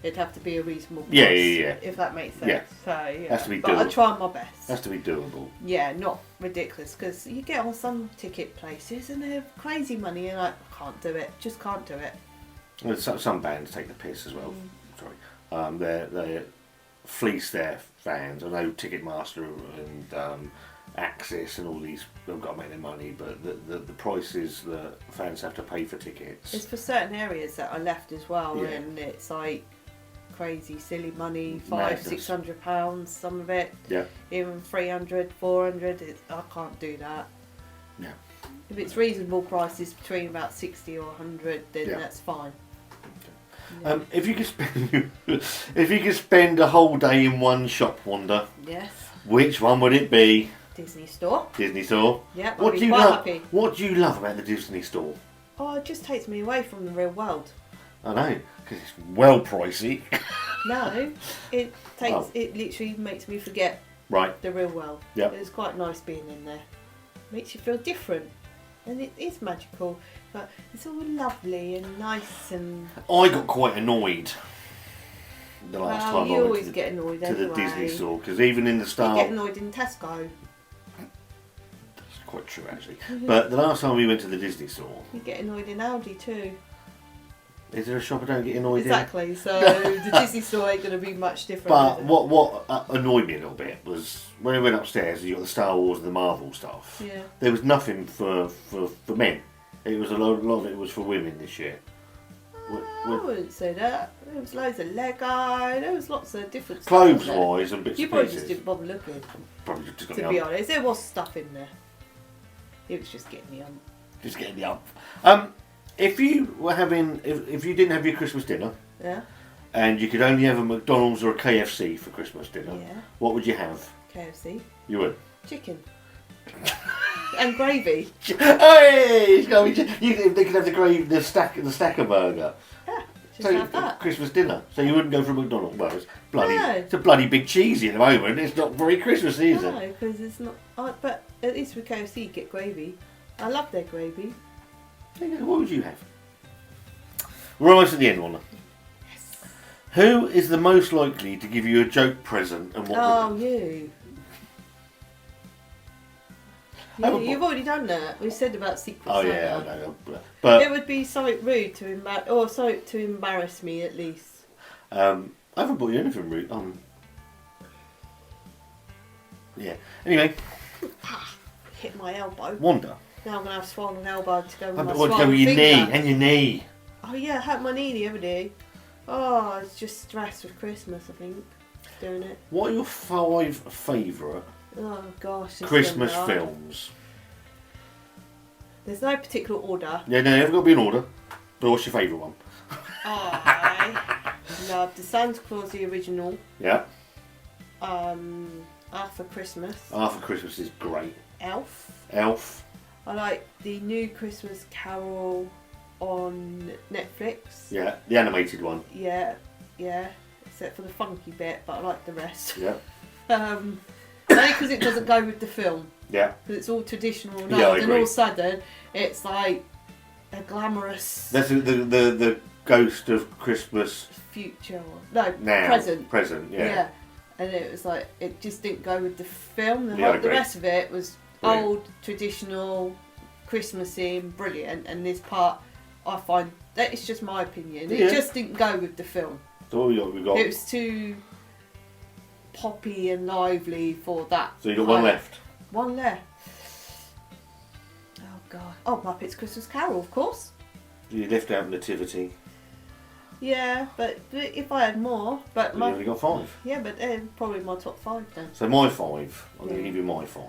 It'd have to be a reasonable price. Yeah. If that makes sense. Yeah. So yeah. Has to be but I doable. try my best. Has to be doable. Yeah, not ridiculous, because you get on some ticket places and they're crazy money and I can't do it. Just can't do it. Well, some bands take the piss as well. Sorry. They fleece their fans. I know Ticketmaster and Axis and all these have got to make their money, but the prices that fans have to pay for tickets. It's for certain areas that are left as well, Yeah. and it's like crazy, silly money, Madness. £500-600, some of it, Yeah. even 300, 400. I can't do that. Yeah. If it's reasonable prices between about 60 or 100, then Yeah. that's fine. If you could spend a whole day in one shop, Wanda, Yes. which one would it be? Disney store. Disney store. Yeah, What I'd do be you quite love? happy. What do you love about the Disney store? Oh, it just takes me away from the real world. I know, because it's well pricey. No, it takes. Oh. It literally makes me forget Right. The real world. Yep. It's quite nice being in there. Makes you feel different. And it is magical. But it's all lovely and nice and... I got quite annoyed the last time you I always went get annoyed to the anyway. Disney store, because even in the You Star... get annoyed in Tesco. That's quite true, actually. But the last time we went to the Disney store... You get annoyed in Aldi too. Is there a shop I don't get annoyed Exactly, so the Disney store ain't going to be much different. But is it? what annoyed me a little bit was when I went upstairs, you got the Star Wars and the Marvel stuff. Yeah. There was nothing for men. It was a lot of it was for women this year. I wouldn't say that. There was loads of Lego. There was lots of different Clothes stuff in there. wise and bits You and probably pieces. just didn't bother looking. Probably just got To me be up. honest, there was stuff in there. It was just getting me on. Just getting the up. If you were having, if you didn't have your Christmas dinner, Yeah. and you could only have a McDonald's or a KFC for Christmas dinner, Yeah. what would you have? KFC. You would. Chicken. And gravy. Hey, they could have the gravy, the stacker burger. Yeah. Just have that. Christmas dinner. So you wouldn't go for a McDonald's. Well, it's bloody. No. It's a bloody big cheesy at the moment. It's not very Christmassy, is it? No, because it's not. But at least with KFC, you get gravy. I love their gravy. What would you have? We're almost at the end, Wanda. Yes. Who is the most likely to give you a joke present, and what? Oh, would you. Have a You've already done that. We said about Secret Oh Santa. yeah, I know. But It would be something rude to something to embarrass me at least. I haven't bought you anything rude. Yeah. Anyway, Hit my elbow. Wanda. Now I'm gonna have a swollen elbow to go with I my want to swollen go with your finger. knee and your knee. Oh yeah, I hurt my knee the other day. Oh, it's just stress with Christmas, I think. Doing it. What are your 5 favourite Oh gosh. this is Christmas gonna be hard. films? There's no particular order. Yeah, no, they've got to be in order. But what's your favourite one? I love the Santa Claus, the original. Yeah. After Christmas. After Christmas is great. Elf. Elf. I like the new Christmas Carol on Netflix. Yeah. The animated one. Yeah. Except for the funky bit, but I like the rest. Yeah. Only because it doesn't go with the film. Yeah. Because it's all traditional Yeah, I and agree. all of a sudden it's like a glamorous That's the ghost of Christmas future. No, now. present. Present, yeah. And it was like, it just didn't go with the film. Yeah, I The agree. rest of it was Brilliant. old, traditional, Christmassy and brilliant. And this part, I find, that is just my opinion. Yeah. It just didn't go with the film. So what we got? It was too poppy and lively for that. So you got one left. One left. Oh God. Oh, Muppets Christmas Carol, of course. You left out Nativity. Yeah, but if I had more, but You only got 5. yeah, but probably my top 5 then. So my 5. I'm going Yeah. to give you my 5.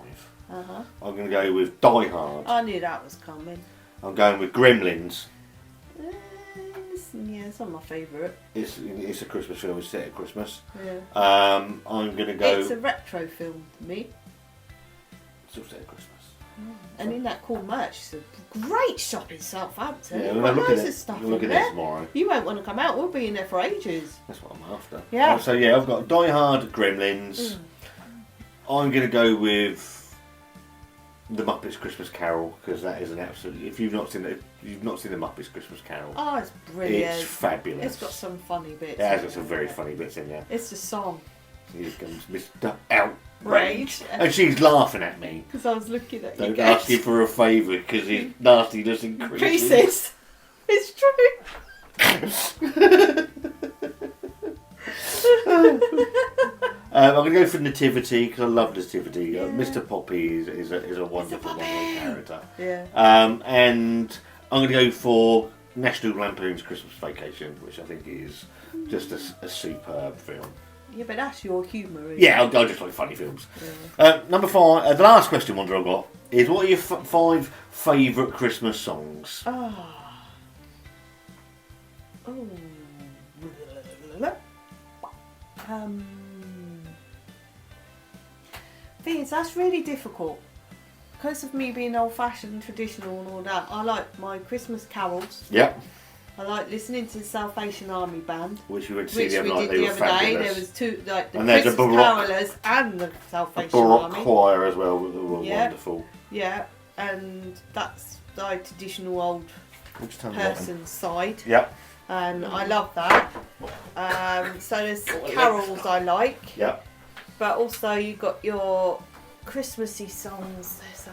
Uh-huh. I'm going to go with Die Hard. I knew that was coming. I'm going with Gremlins. Yeah, it's not my favourite. It's a Christmas film. It's set at Christmas. Yeah. I'm going to go. It's a retro film to me. It's all set at Christmas. And in that cool merch, it's a great shop in Southampton. Yeah, You've we'll got look at loads it. of stuff We'll look in at it there. tomorrow. You won't want to come out. We'll be in there for ages. That's what I'm after. Yeah. So yeah, I've got Die Hard, Gremlins. I'm going to go with the Muppets Christmas Carol because that is an absolute. If you've not seen it, you've not seen the Muppets Christmas Carol. Oh, it's brilliant. It's fabulous. It's got some funny bits. It has in got some it. very funny bits in there. It's the song. Here comes Mr. Outrage. Rage. And she's laughing at me. Because I was looking at you Don't guys. ask him for a favour because his nastiness increases. Increases. It's true. I'm going to go for Nativity because I love Nativity. Yeah. Mr. Poppy is a wonderful, Poppy. wonderful character. Yeah. And I'm going to go for National Lampoon's Christmas Vacation, which I think is just a superb film. Yeah, but that's your humour, isn't Yeah, it? I just like funny films. Yeah. Number 5, the last question, Wanda, I've got is what are your 5 favourite Christmas songs? Oh. Thing is, that's really difficult. Because of me being old-fashioned, traditional and all that, I like my Christmas carols. Yep. I like listening to the Salvation Army band, which we went to see which the other we night. did They the were other day. fabulous. There was two, like the And there's a Christmas Baroque- carolers and the A Salvation Baroque Army. choir as well, that were Yeah. wonderful. Yeah, and that's the traditional old Which time is it? person's side, Yep, and I love that. So there's carols I like, yep. but also you got your Christmassy songs. There's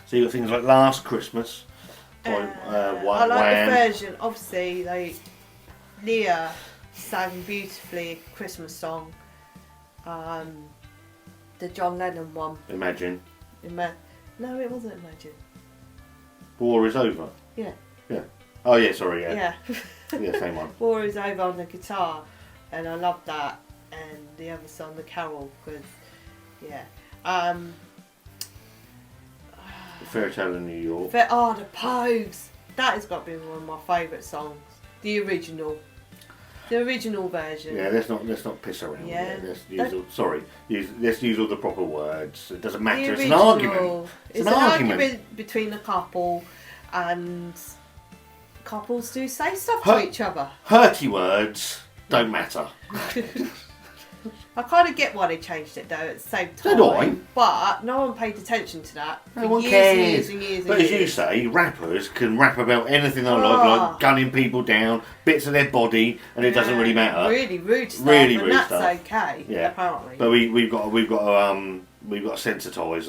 So you got things like Last Christmas. By, I like Wham. the version. Obviously, Leah sang beautifully a Christmas song. The John Lennon one. Imagine. No, it wasn't Imagine. War is over. Yeah. Yeah. Oh yeah, sorry, yeah. Yeah. Yeah, same one. War is Over on the guitar, and I love that. And the other song, The Carol, because yeah. The Fairy Tale in New York. The Pogues. That has got to be one of my favourite songs. The original version. Yeah, let's not piss around. Yeah. With it. Let's use all the proper words. It doesn't matter. The It's an original. argument. It's an argument between a couple, and couples do say stuff to each other. Hurty words don't matter. I kind of get why they changed it though at the same time. So do I. But no one paid attention to that for No one years cares. and years and years and But as years. you say, rappers can rap about anything they like Ah. gunning people down, bits of their body, and it doesn't really matter. Really rude stuff. Really and rude that's stuff. okay. Yeah. Apparently. But we've got to sensitise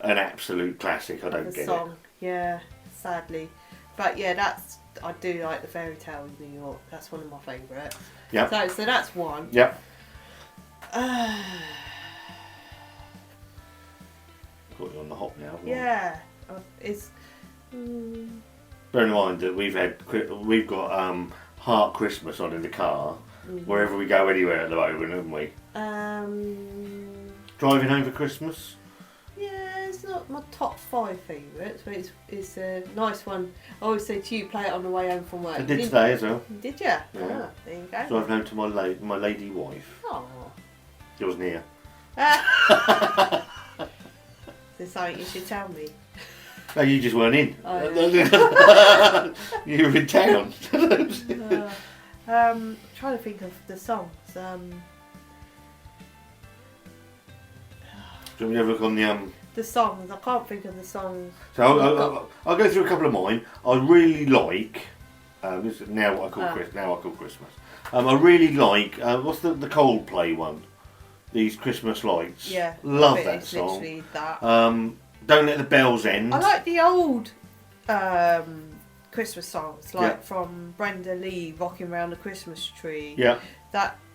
an absolute classic. I don't the get song. Yeah, sadly. But yeah, I do like the Fairy Tale in New York. That's one of my favourites. Yep. So that's one. it. Yep. Got you on the hop now. haven't we? Yeah, it's. Mm, Bear in mind that we've got Heart Christmas on in the car wherever we go anywhere at the moment, haven't we? Driving home for Christmas. Yeah, it's not my top 5 favourites, but it's a nice one. I always say to you, play it on the way home from work. I did today as well. Did you? Yeah. Ah, there you go. Driving home to my lady wife. Oh. She wasn't here. Is there something you should tell me? No, you just weren't in. Oh, You were in town. trying to think of the songs. Do you want me to have a look on The songs. I can't think of the songs. So I'll go through a couple of mine. I really like. This is now what I call Christmas. I really like. What's the Coldplay one? These Christmas lights. Yeah. Love it's that song. Literally that. Don't Let the Bells End. I like the old Christmas songs, like from Brenda Lee, Rocking Around the Christmas Tree. Yeah.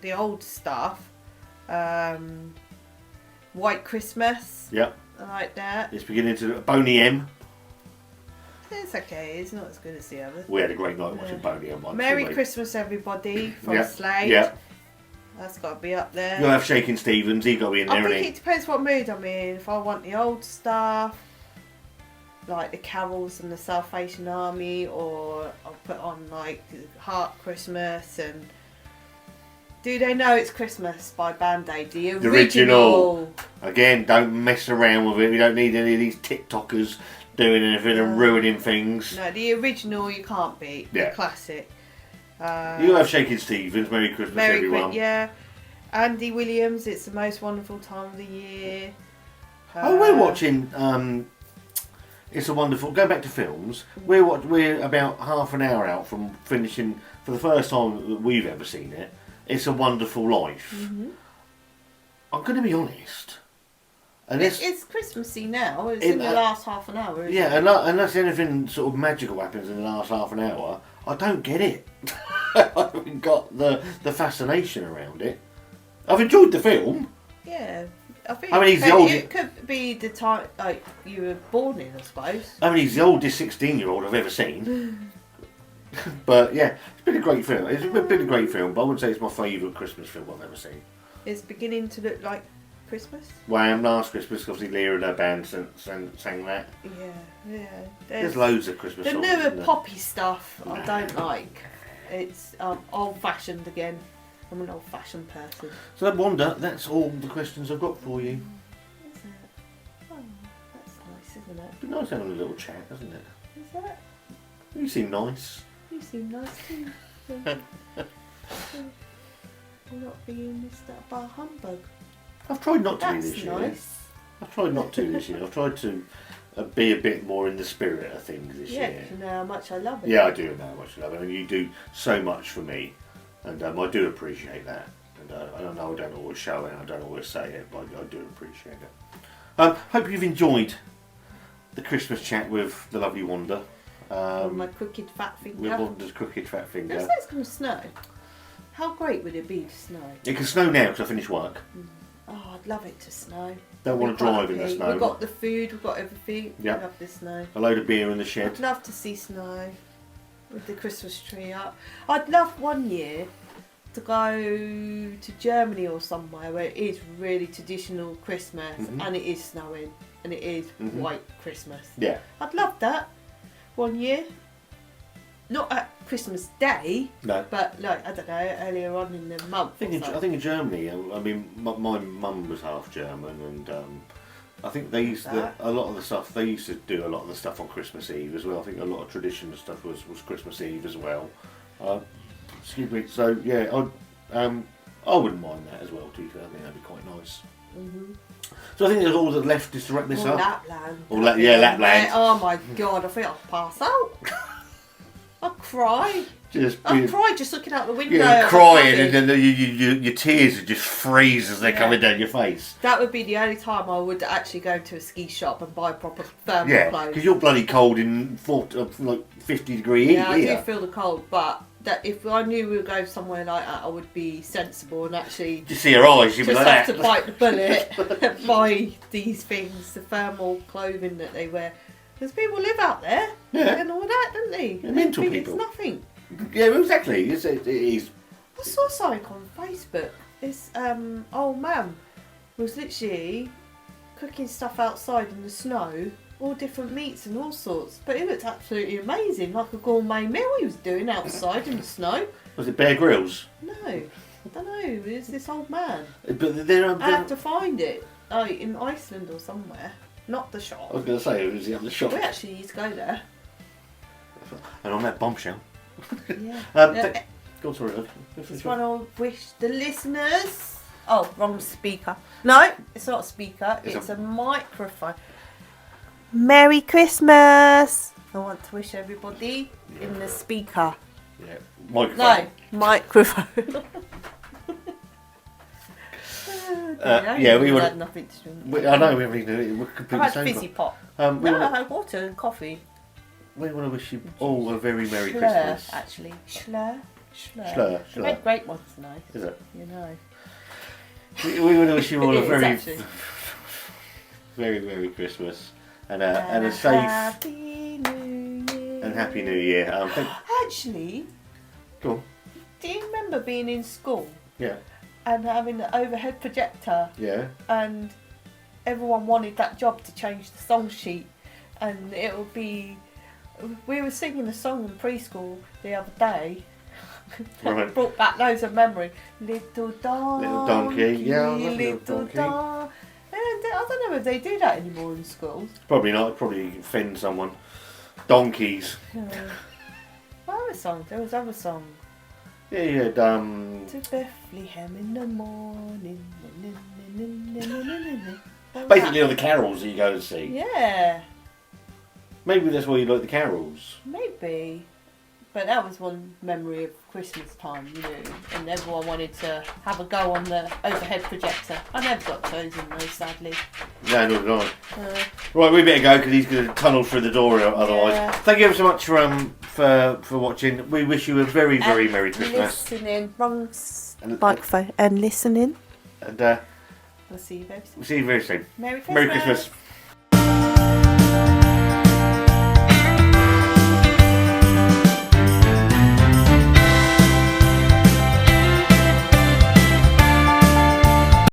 The old stuff. White Christmas. Yeah. I like that. It's beginning to Boney M. It's okay. It's not as good as the others. We had a great night watching Boney M. Merry Christmas, everybody, from Slade. Yeah. That's got to be up there. You'll have Shakin' Stevens. He got to be in there, I isn't think he? it depends what mood I'm in. If I want the old stuff, like the carols and the Salvation Army, or I'll put on like Heart Christmas and Do They Know It's Christmas by Band Aid, the original. Again, don't mess around with it. We don't need any of these TikTokers doing anything and ruining things. No, the original you can't beat. Yeah. The classic. You'll have Shakin' Stevens. Merry Christmas, everyone. Yeah. Andy Williams, It's the Most Wonderful Time of the Year. We're watching. It's a wonderful. Going back to films, we're about half an hour out from finishing for the first time that we've ever seen it. It's a Wonderful Life. Mm-hmm. I'm going to be honest. And It's Christmassy now. It's in the last half an hour. Isn't it? Unless anything sort of magical happens in the last half an hour, I don't get it. I haven't got the fascination around it. I've enjoyed the film. Yeah, I think. He's the oldest. It could be the time like you were born in, I suppose. He's the oldest 16-year-old I've ever seen. But yeah, it's been a great film. It's been a great film, but I wouldn't say it's my favourite Christmas film I've ever seen. It's beginning to look like Christmas. Wham! Last Christmas, obviously Leah and her band sang that. Yeah. There's loads of Christmas The songs. newer isn't there? poppy stuff I don't like. It's old-fashioned again. I'm an old-fashioned person. So Wanda, that's all the questions I've got for you. Is it? Oh, that's nice, isn't it? It'd be nice having a little chat, isn't it? Is that? You seem nice. You seem nice too. We're not being messed up by a humbug. I've tried not to be That's this year. nice. I've tried not to this year. I've tried to be a bit more in the spirit of things this Yeah, year. you know how much I love it. Yeah, I do know how much I love it. I mean, you do so much for me, and I do appreciate that. And I know I don't always show it, and I don't always say it, but I do appreciate it. Hope you've enjoyed the Christmas chat with the lovely Wanda. With my crooked fat With finger. Wanda's crooked fat finger. It says it's going to snow. How great would it be to snow? It can snow now because I finished work. Oh, I'd love it to snow. Don't want to drive in the snow. We've got the food, we've got everything. Yeah. I love the snow. A load of beer in the shed. I'd love to see snow with the Christmas tree up. I'd love one year to go to Germany or somewhere where it is really traditional Christmas and it is snowing and it is white Christmas. Yeah. I'd love that one year. Not at Christmas Day, No. but like, I don't know, earlier on in the month. I think in Germany, I mean, my mum was half German, and I think they used to, a lot of the stuff. They used to do a lot of the stuff on Christmas Eve as well. I think a lot of traditional stuff was Christmas Eve as well. Excuse me. So yeah, I wouldn't mind that as well. To be fair, I think that'd be quite nice. So I think there's all that's left is to wrap this up. Lapland. Lapland. Oh my god, I think I'll pass out. I'll cry. I'll cry just looking out the window. Yeah, crying, and then your tears would just freeze as they're coming down your face. That would be the only time I would actually go to a ski shop and buy proper thermal clothes. Because you're bloody cold in 50-degree heat. Yeah, I do feel the cold, but that if I knew we were going somewhere like that, I would be sensible and actually just see your eyes, you'd be like that. Just have to bite the bullet and buy these things, the thermal clothing that they wear. Because people live out there and all that, don't they? They're mental people. It's nothing. Yeah, exactly. It is. I saw something on Facebook. This old man was literally cooking stuff outside in the snow, all different meats and all sorts. But it looked absolutely amazing, like a gourmet meal he was doing outside in the snow. Was it Bear Grylls? No, I don't know. It was this old man. But they're I have to find it. Oh, in Iceland or somewhere. Not the shop. I was going to say, it was the shop. We actually used to go there. And on that bombshell. Yeah. Go on, sorry. Just want to wish the listeners. Oh, wrong speaker. No, it's not a speaker. It's a microphone. Merry Christmas! I want to wish everybody in the speaker. Yeah, microphone. No, microphone. We would. Had nothing to drink. I know we haven't even. We're completely I had fizzy pop. I had water and coffee. We want to wish you all a very Merry Christmas. Actually, Schlur. Schlur. Made great ones tonight. Is it? You know. We want to wish you all a very, actually. very Merry Christmas and a safe Happy New Year. and Happy New Year. Actually, Go on. do you remember being in school? Yeah. And having the overhead projector, Yeah. and everyone wanted that job to change the song sheet, and it would be. We were singing a song in preschool the other day. Right. Brought back loads of memory. Little donkey, yeah, I love little donkey. donkey. I don't know if they do that anymore in schools. Probably not. Probably offend someone. Donkeys. What other songs? There was other songs. Yeah. To Bethlehem in the morning. Basically, all the carols that you go and see. Yeah. Maybe that's why you like the carols. Maybe. But that was one memory of Christmas time, you know, and everyone wanted to have a go on the overhead projector. I never got chosen though, sadly. No, nor did I. Right, we better go because he's going to tunnel through the door otherwise. Yeah. Thank you ever so much for watching. We wish you a very, very Merry Christmas. Listening, wrong microphone, and listening. And We'll see you very soon. we'll see you very soon. Merry Christmas. Merry Christmas.